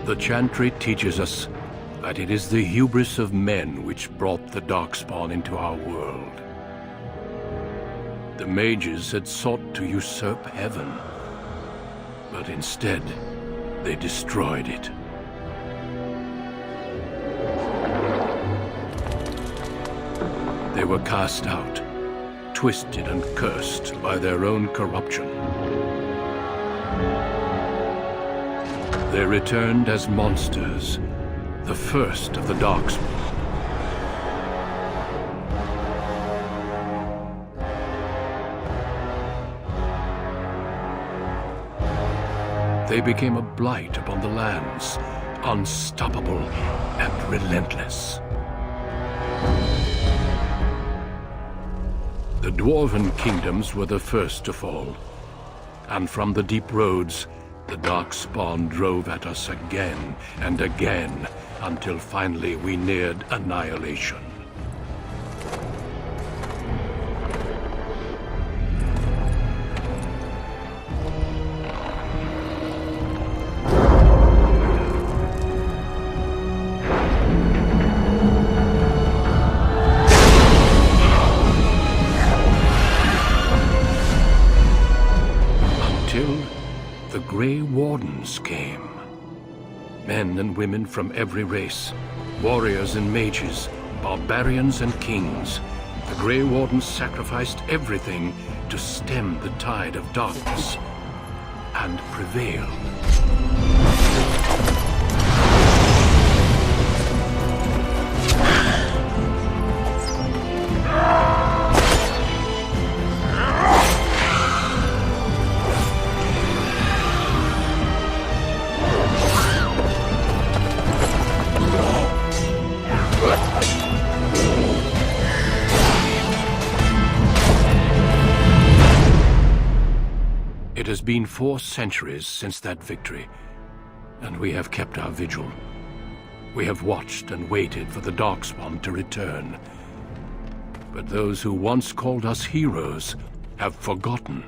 The chantry teaches us that it is the hubris of men which brought the darkspawn into our world. The mages had sought to usurp heaven, but instead they destroyed it. They were cast out, twisted and cursed by their own corruption. They returned as monsters, the first of the darkspawn. They became a blight upon the lands, unstoppable and relentless. The dwarven kingdoms were the first to fall, and from the deep roads, the darkspawn drove at us again and again, until finally we neared annihilation. The Grey Wardens came. Men and women from every race, warriors and mages, barbarians and kings. The Grey Wardens sacrificed everything to stem the tide of darkness, and prevailed. It has been 4 centuries since that victory, and we have kept our vigil. We have watched and waited for the darkspawn to return. But those who once called us heroes have forgotten.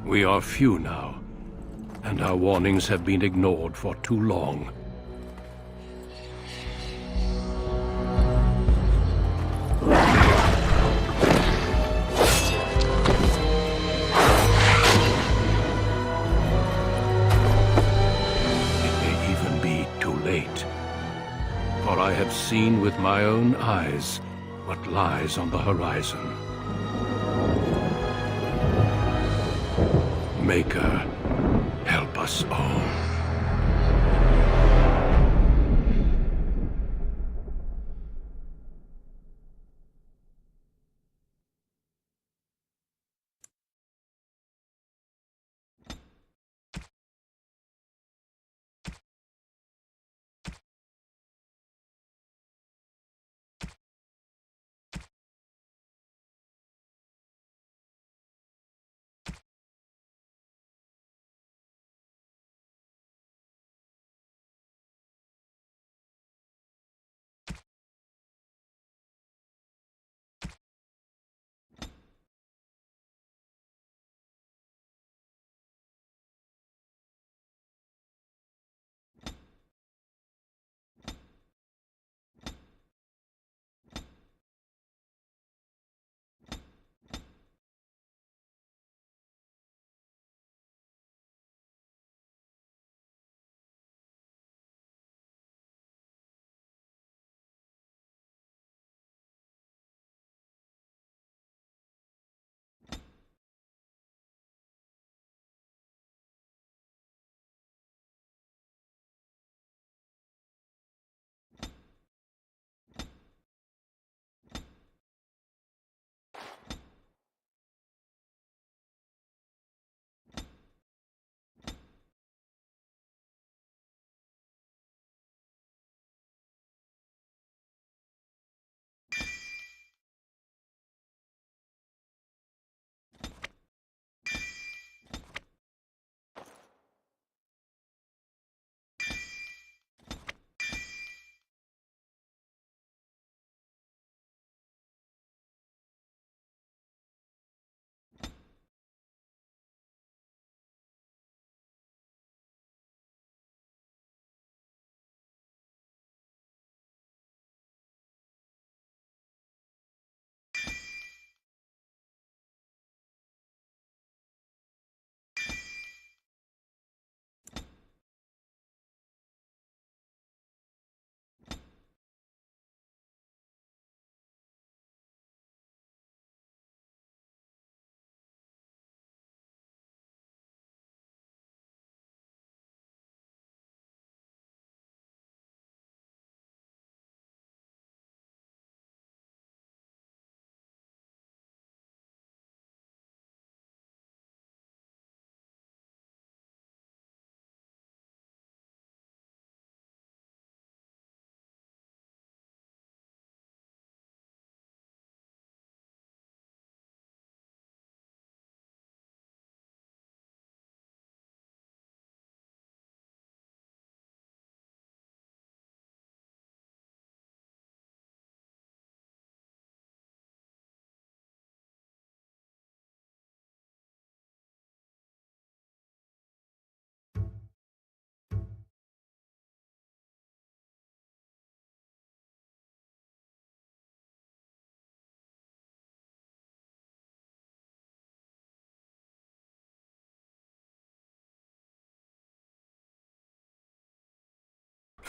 We are few now, and our warnings have been ignored for too long. For I have seen with my own eyes what lies on the horizon. Maker, help us all.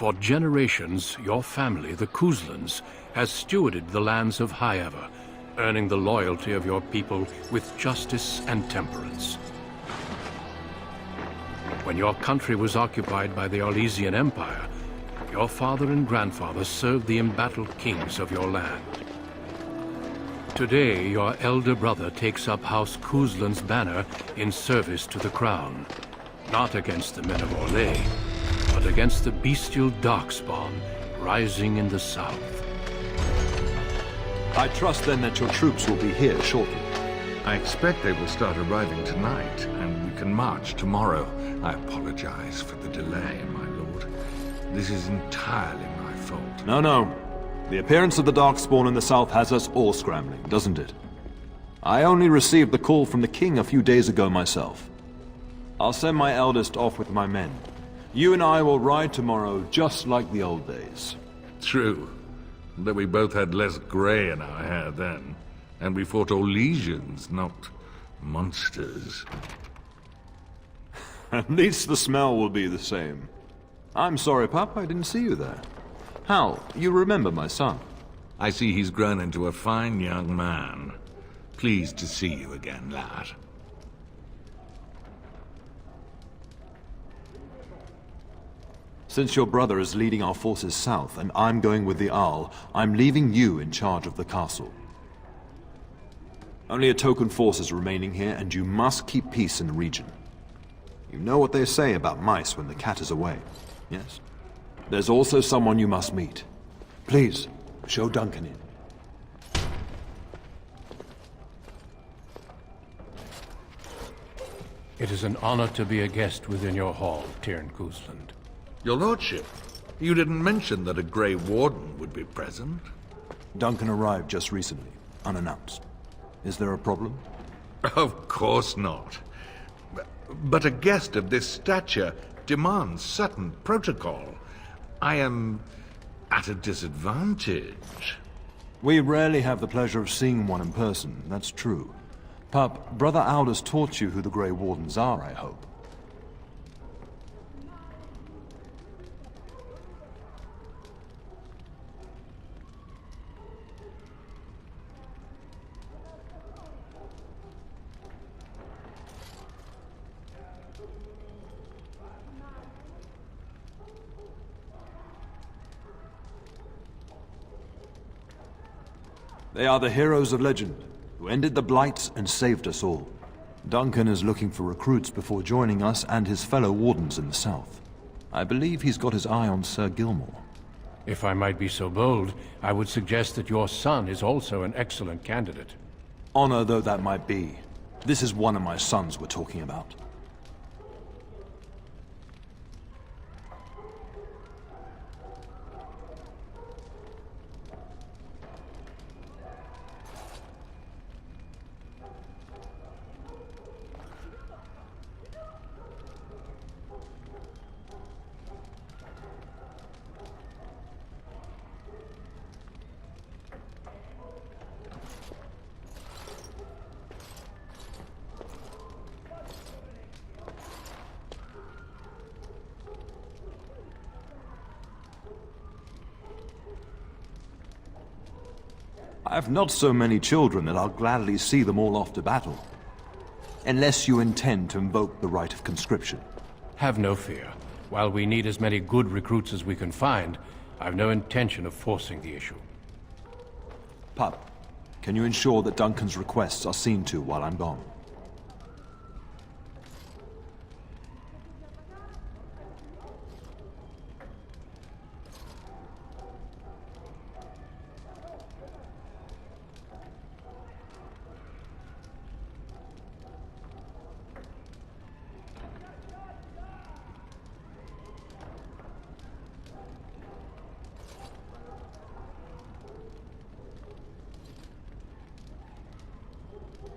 For generations, your family, the Kuzlans, has stewarded the lands of Highever, earning the loyalty of your people with justice and temperance. When your country was occupied by the Arlesian Empire, your father and grandfather served the embattled kings of your land. Today, your elder brother takes up House Kuzlan's banner in service to the crown, not against the men of Orlais, but against the bestial darkspawn rising in the south. I trust then that your troops will be here shortly. I expect they will start arriving tonight, and we can march tomorrow. I apologize for the delay, my lord. This is entirely my fault. No. The appearance of the Darkspawn in the south has us all scrambling, doesn't it? I only received the call from the king a few days ago myself. I'll send my eldest off with my men. You and I will ride tomorrow just like the old days. True. Though we both had less grey in our hair then. And we fought Orlesians, not monsters. At least the smell will be the same. I'm sorry, Pup, I didn't see you there. Hal, you remember my son? I see he's grown into a fine young man. Pleased to see you again, lad. Since your brother is leading our forces south and I'm going with the Arl, I'm leaving you in charge of the castle. Only a token force is remaining here, and you must keep peace in the region. You know what they say about mice when the cat is away, yes? There's also someone you must meet. Please, show Duncan in. It is an honor to be a guest within your hall, Tyrn Kuzland. Your lordship, you didn't mention that a Grey Warden would be present. Duncan arrived just recently, unannounced. Is there a problem? Of course not. But a guest of this stature demands certain protocol. I am at a disadvantage. We rarely have the pleasure of seeing one in person, that's true. Pup, Brother Aldous taught you who the Grey Wardens are, I hope. They are the heroes of legend, who ended the Blights and saved us all. Duncan is looking for recruits before joining us and his fellow wardens in the south. I believe he's got his eye on Sir Gilmore. If I might be so bold, I would suggest that your son is also an excellent candidate. Honor though that might be, this is one of my sons we're talking about. I have not so many children that I'll gladly see them all off to battle. Unless you intend to invoke the right of conscription. Have no fear. While we need as many good recruits as we can find, I've no intention of forcing the issue. Pup, can you ensure that Duncan's requests are seen to while I'm gone?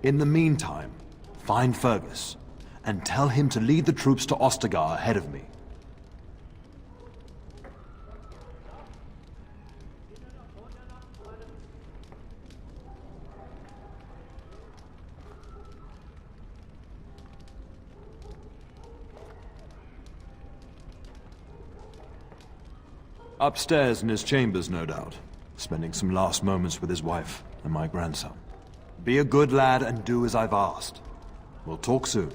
In the meantime, find Fergus, and tell him to lead the troops to Ostagar ahead of me. Upstairs in his chambers, no doubt. Spending some last moments with his wife and my grandson. Be a good lad and do as I've asked. We'll talk soon.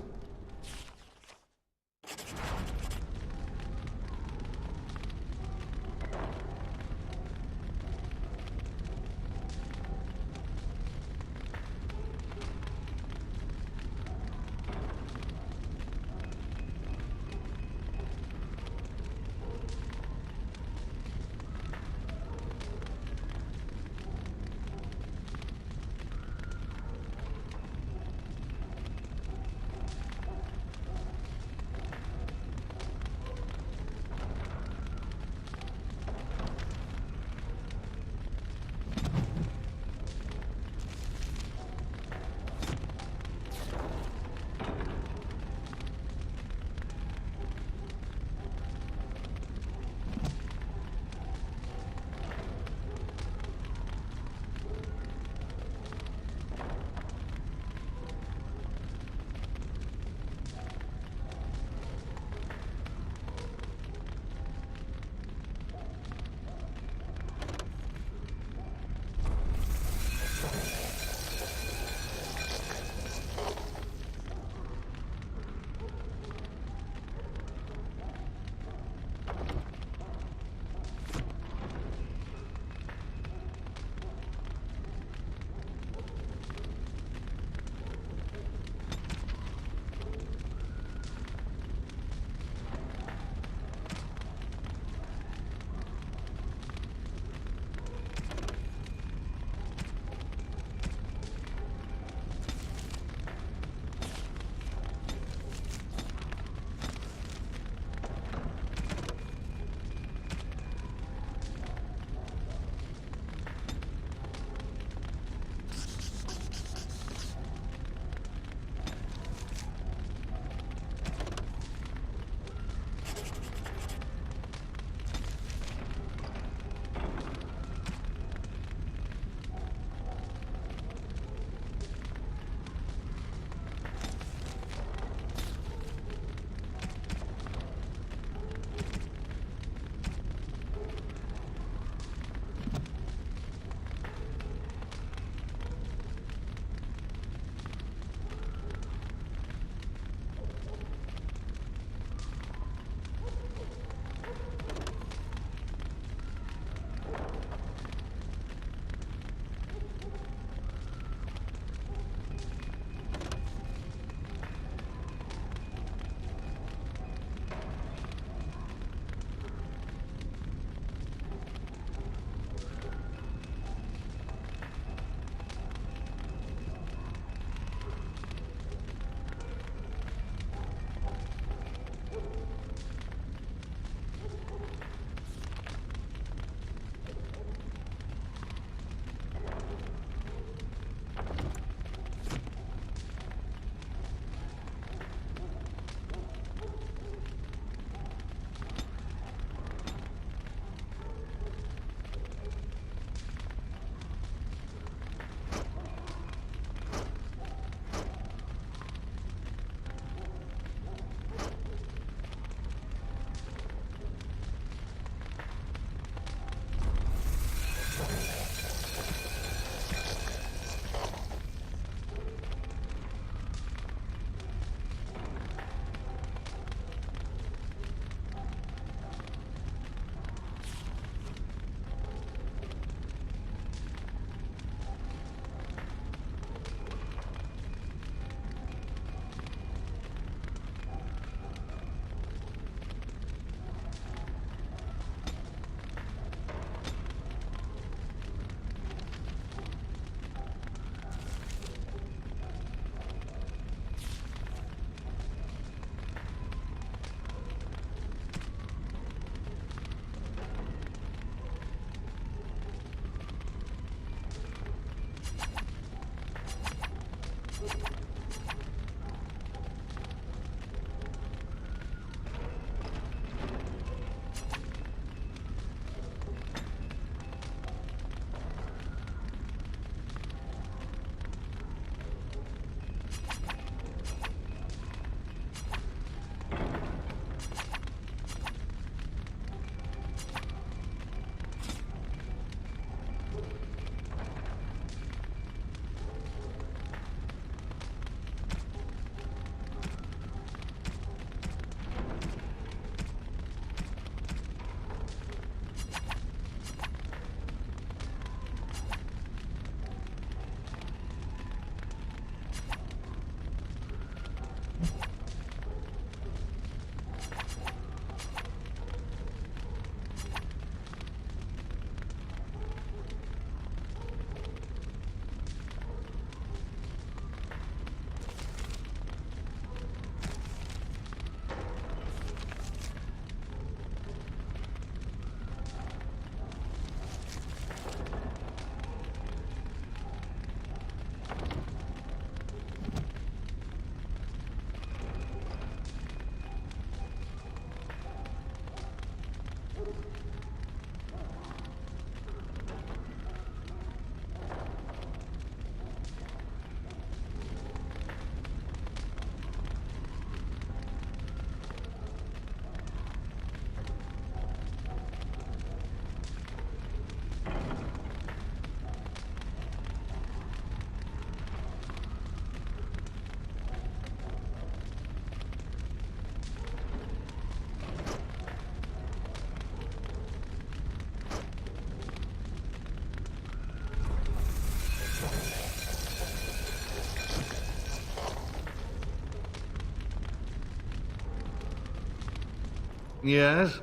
Yes?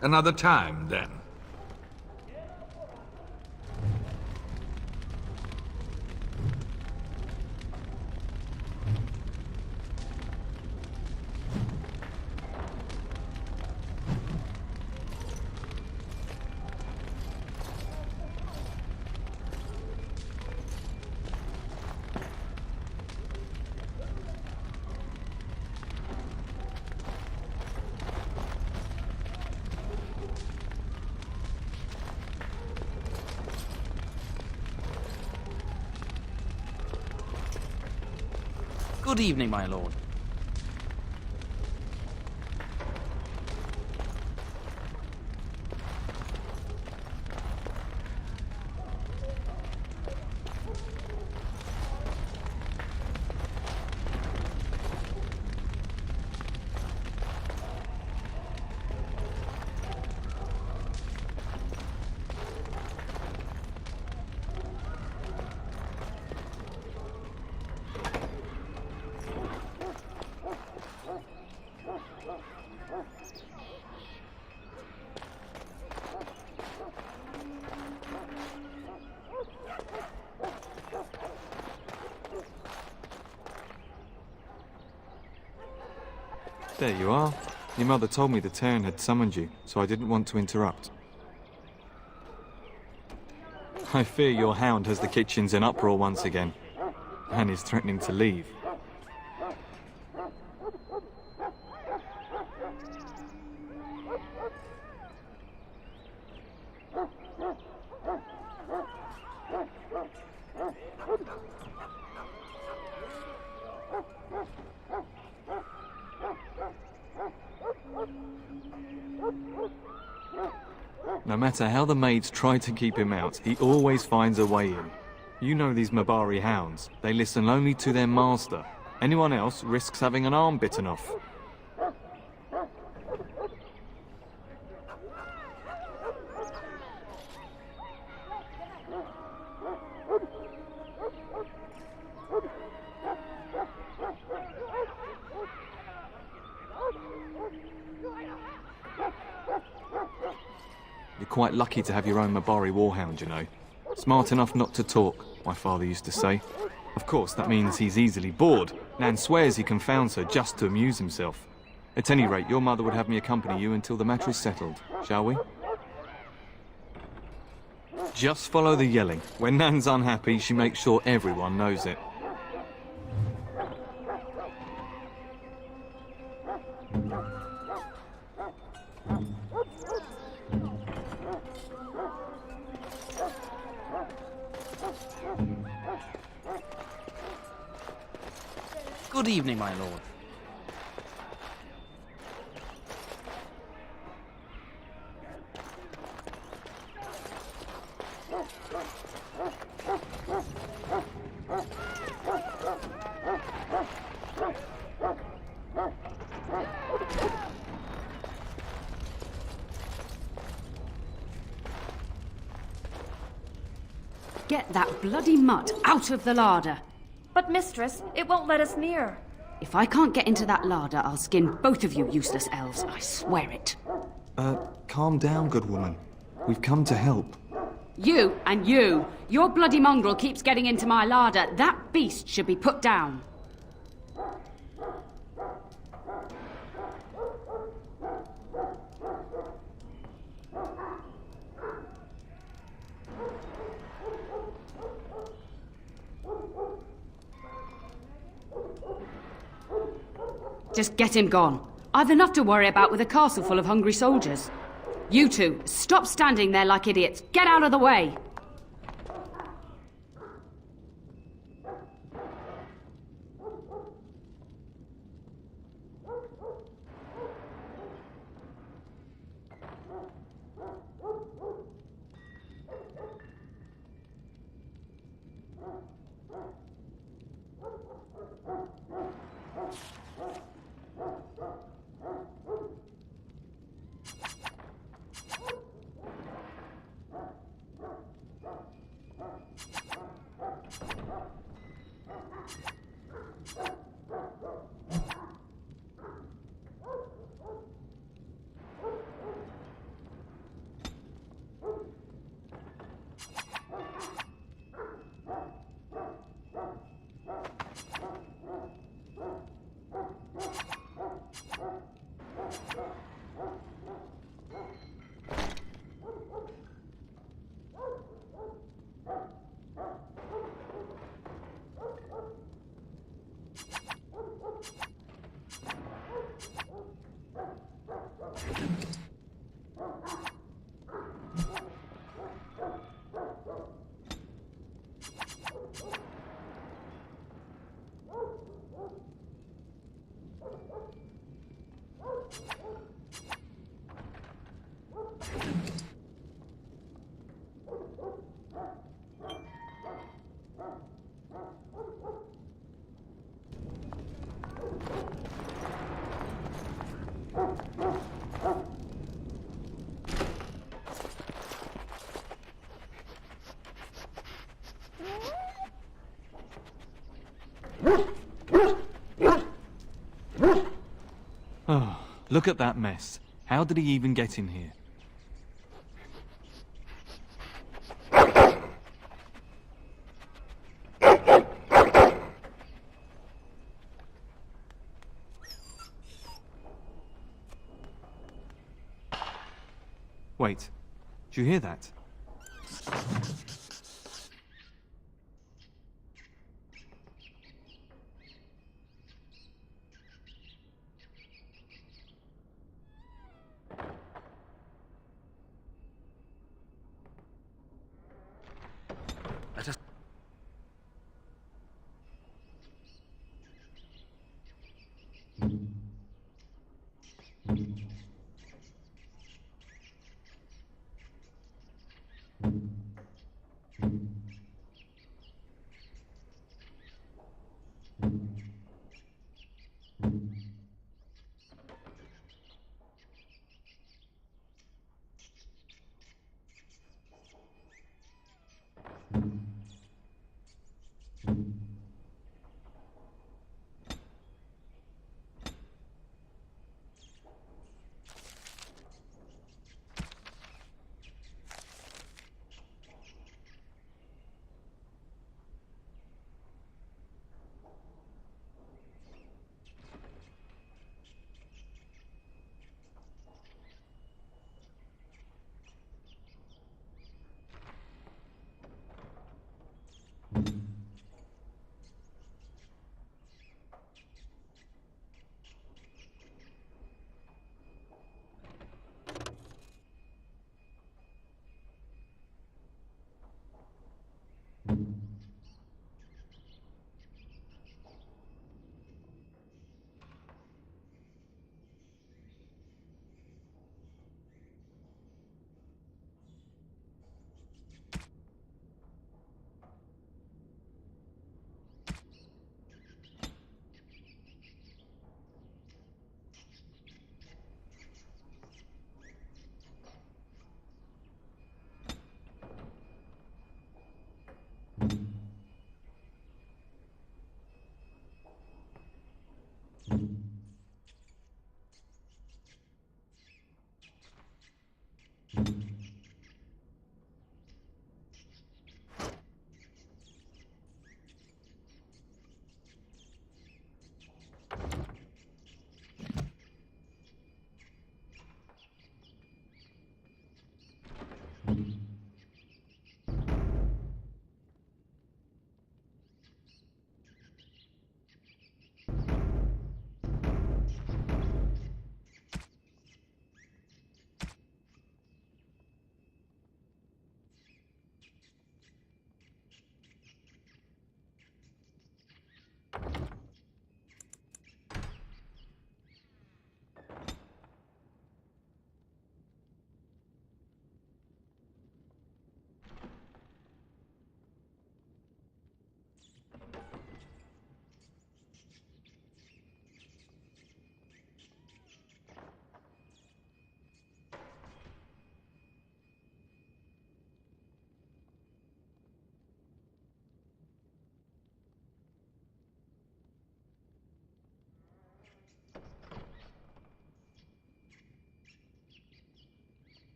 Another time, then. Good evening, my lord. There you are. Your mother told me the Terran had summoned you, so I didn't want to interrupt. I fear your hound has the kitchens in uproar once again, and is threatening to leave. No matter how the maids try to keep him out, he always finds a way in. You know these Mabari hounds. They listen only to their master. Anyone else risks having an arm bitten off. You're quite lucky to have your own Mabari warhound, you know. Smart enough not to talk, my father used to say. Of course, that means he's easily bored. Nan swears he confounds her just to amuse himself. At any rate, your mother would have me accompany you until the matter is settled, shall we? Just follow the yelling. When Nan's unhappy, she makes sure everyone knows it. Good evening, my lord. Get that bloody mutt out of the larder. But, mistress, it won't let us near. If I can't get into that larder, I'll skin both of you useless elves. I swear it. Calm down, good woman. We've come to help. You and you. Your bloody mongrel keeps getting into my larder. That beast should be put down. Just get him gone. I've enough to worry about with a castle full of hungry soldiers. You two, stop standing there like idiots. Get out of the way! Look at that mess. How did he even get in here? Wait, do you hear that? Let us...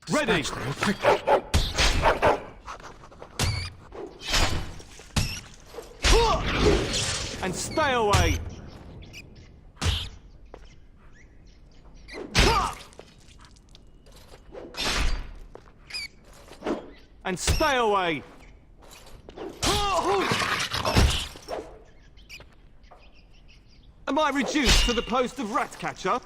Ready! And stay away! And stay away! Am I reduced to the post of rat catcher?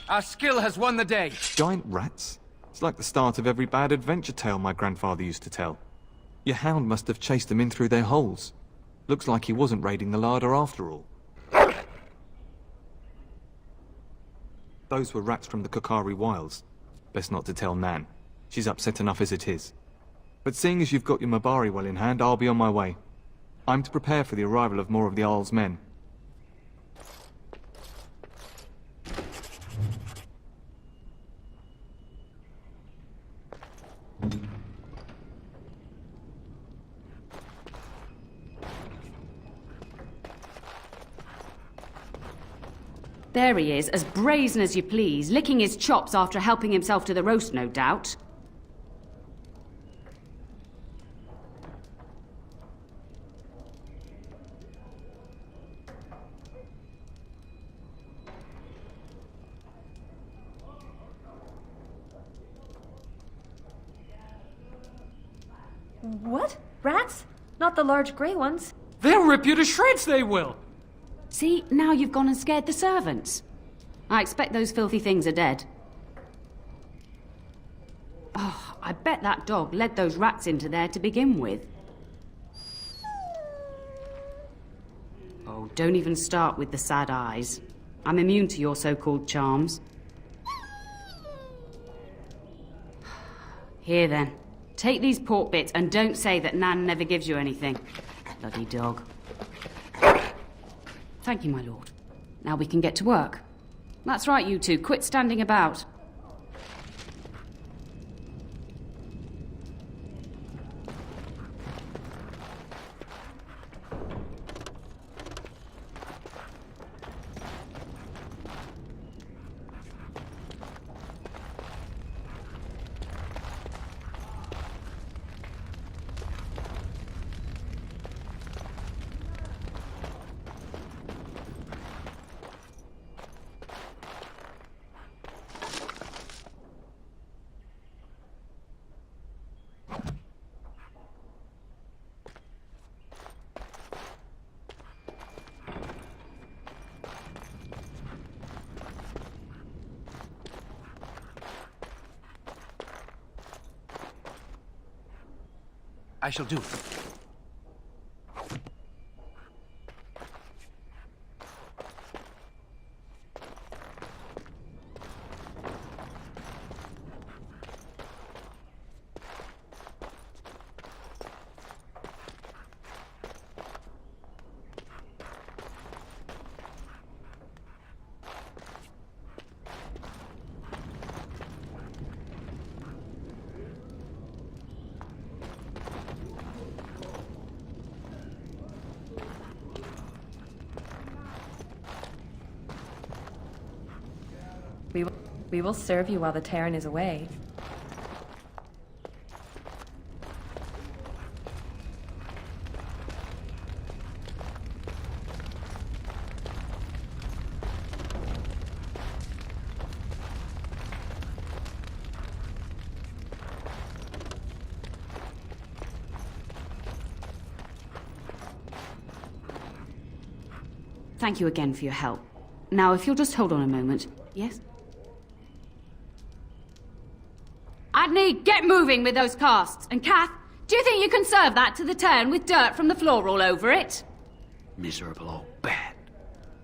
Our skill has won the day. Giant rats? It's like the start of every bad adventure tale my grandfather used to tell. Your hound must have chased them in through their holes. Looks like he wasn't raiding the larder after all. Those were rats from the Kokari Wilds. Best not to tell Nan. She's upset enough as it is. But seeing as you've got your Mabari well in hand, I'll be on my way. I'm to prepare for the arrival of more of the Jarl's men. There he is, as brazen as you please, licking his chops after helping himself to the roast, no doubt. What? Rats? Not the large grey ones. They'll rip you to shreds, they will! See, now you've gone and scared the servants. I expect those filthy things are dead. Oh, I bet that dog led those rats into there to begin with. Oh, don't even start with the sad eyes. I'm immune to your so-called charms. Here then, take these pork bits and don't say that Nan never gives you anything. Bloody dog. Thank you, my lord. Now we can get to work. That's right, you two. Quit standing about. I shall do it. We will serve you while the Terran is away. Thank you again for your help. Now, if you'll just hold on a moment. Yes? ANII, get moving with those casts. And Kath, do you think you can serve that to the turn with dirt from the floor all over it? Miserable old bat.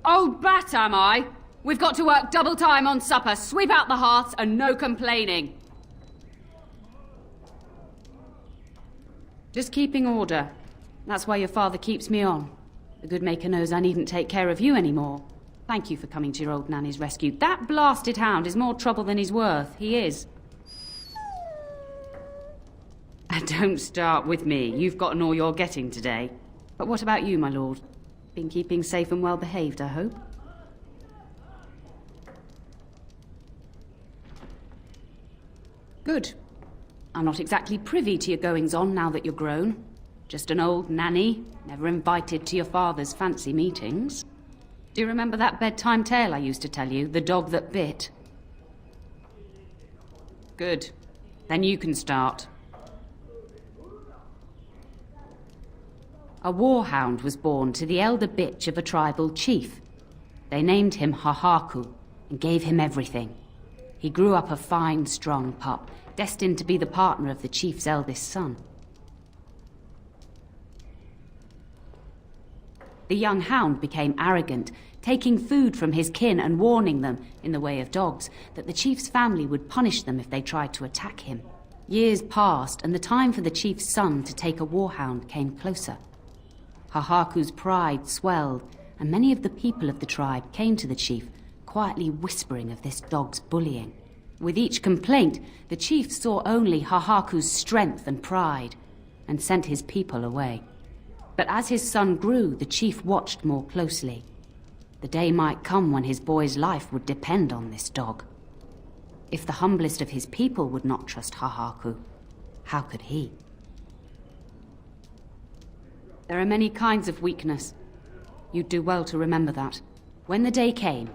Old bat, am I? We've got to work double time on supper, sweep out the hearths, and no complaining. Just keeping order. That's why your father keeps me on. The good maker knows I needn't take care of you anymore. Thank you for coming to your old nanny's rescue. That blasted hound is more trouble than he's worth. He is. And don't start with me. You've gotten all you're getting today. But what about you, my lord? Been keeping safe and well behaved, I hope? Good. I'm not exactly privy to your goings-on now that you're grown. Just an old nanny, never invited to your father's fancy meetings. Do you remember that bedtime tale I used to tell you, the dog that bit? Good. Then you can start. A warhound was born to the elder bitch of a tribal chief. They named him Hahaku and gave him everything. He grew up a fine, strong pup, destined to be the partner of the chief's eldest son. The young hound became arrogant, taking food from his kin and warning them, in the way of dogs, that the chief's family would punish them if they tried to attack him. Years passed, and the time for the chief's son to take a warhound came closer. Hahaku's pride swelled, and many of the people of the tribe came to the chief, quietly whispering of this dog's bullying. With each complaint, the chief saw only Hahaku's strength and pride, and sent his people away. But as his son grew, the chief watched more closely. The day might come when his boy's life would depend on this dog. If the humblest of his people would not trust Hahaku, how could he? There are many kinds of weakness. You'd do well to remember that. When the day came,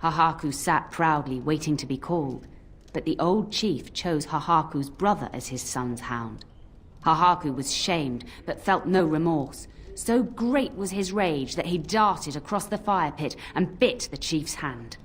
Hahaku sat proudly waiting to be called, but the old chief chose Hahaku's brother as his son's hound. Hahaku was shamed, but felt no remorse. So great was his rage that he darted across the fire pit and bit the chief's hand.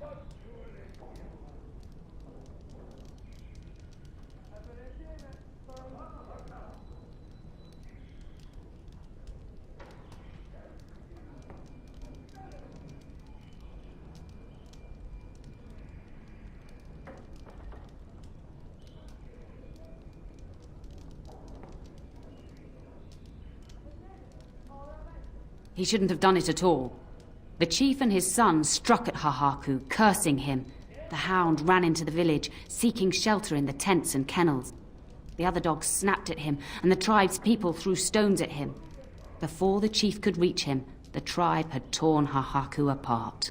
He shouldn't have done it at all. The chief and his son struck at Hahaku, cursing him. The hound ran into the village, seeking shelter in the tents and kennels. The other dogs snapped at him, and the tribe's people threw stones at him. Before the chief could reach him, the tribe had torn Hahaku apart.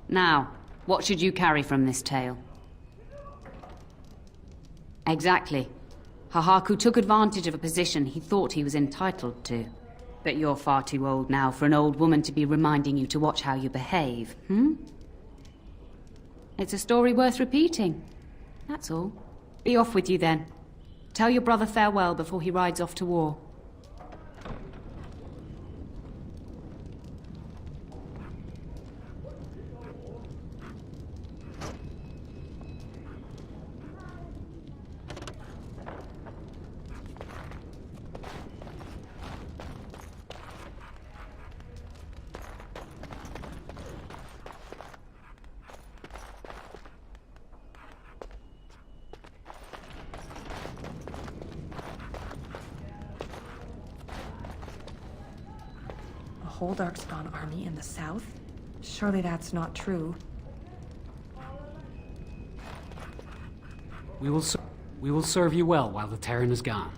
Now, what should you carry from this tale? Exactly. Hahaku took advantage of a position he thought he was entitled to. But you're far too old now for an old woman to be reminding you to watch how you behave, It's a story worth repeating. That's all. Be off with you then. Tell your brother farewell before he rides off to war. A whole Darkspawn army in the south? Surely that's not true. We will serve you well while the Terran is gone.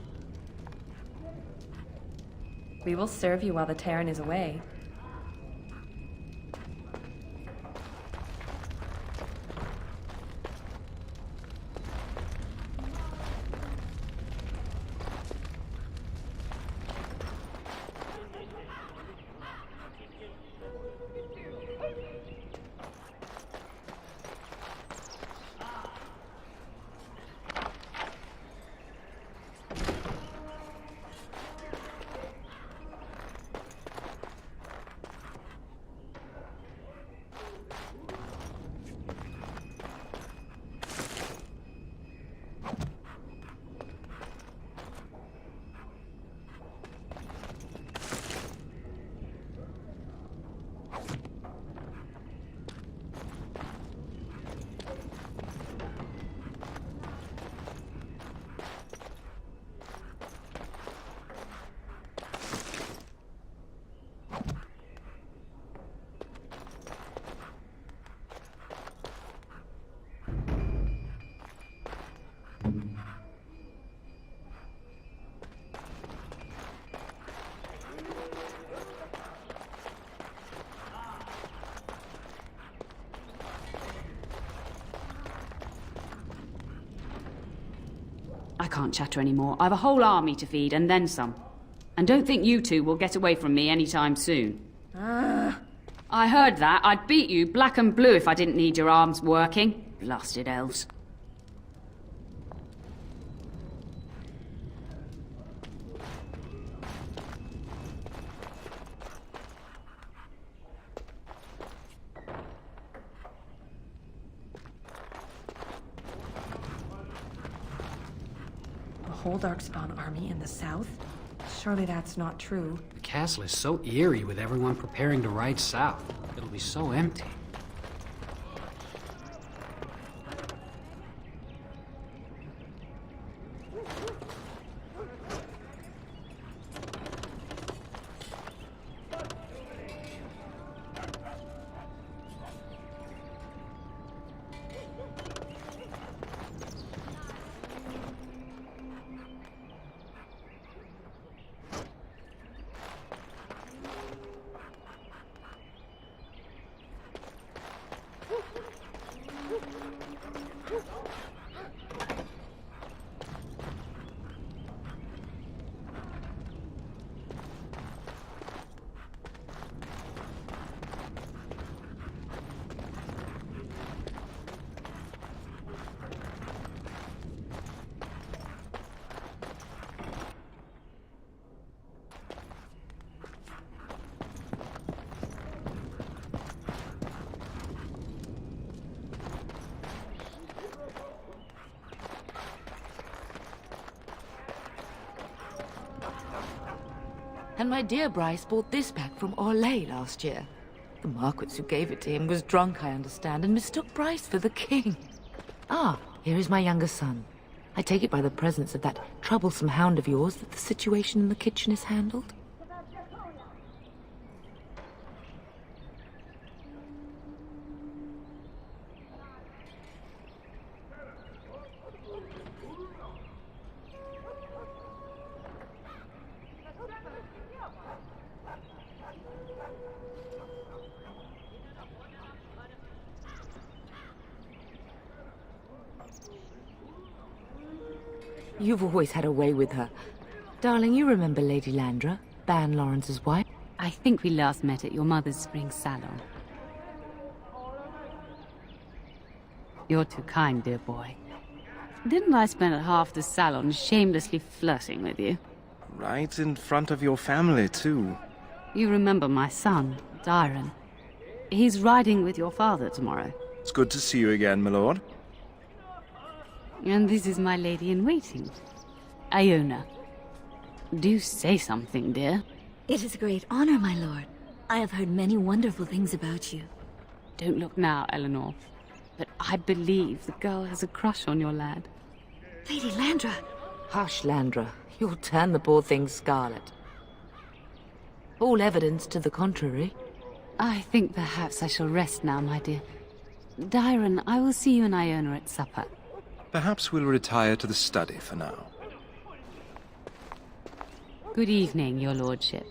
We will serve you while the Terran is away. I can't chatter anymore. I've a whole army to feed, and then some. And don't think you two will get away from me anytime soon. I heard that. I'd beat you black and blue if I didn't need your arms working. Blasted elves. A whole Darkspawn army in the south? Surely that's not true. The castle is so eerie with everyone preparing to ride south. It'll be so empty. And my dear Bryce bought this back from Orlais last year. The Marquis who gave it to him was drunk, I understand, and mistook Bryce for the king. Ah, here is my younger son. I take it by the presence of that troublesome hound of yours that the situation in the kitchen is handled? You've always had a way with her. Darling, you remember Lady Landra, Ban Lawrence's wife? I think we last met at your mother's spring salon. You're too kind, dear boy. Didn't I spend half the salon shamelessly flirting with you? Right in front of your family, too. You remember my son, Dyron. He's riding with your father tomorrow. It's good to see you again, my lord. And this is my lady-in-waiting, Iona. Do say something, dear. It is a great honor, my lord. I have heard many wonderful things about you. Don't look now, Eleanor. But I believe the girl has a crush on your lad. Lady Landra! Hush, Landra. You'll turn the poor thing scarlet. All evidence to the contrary. I think perhaps I shall rest now, my dear. Dyron, I will see you and Iona at supper. Perhaps we'll retire to the study for now. Good evening, your lordship.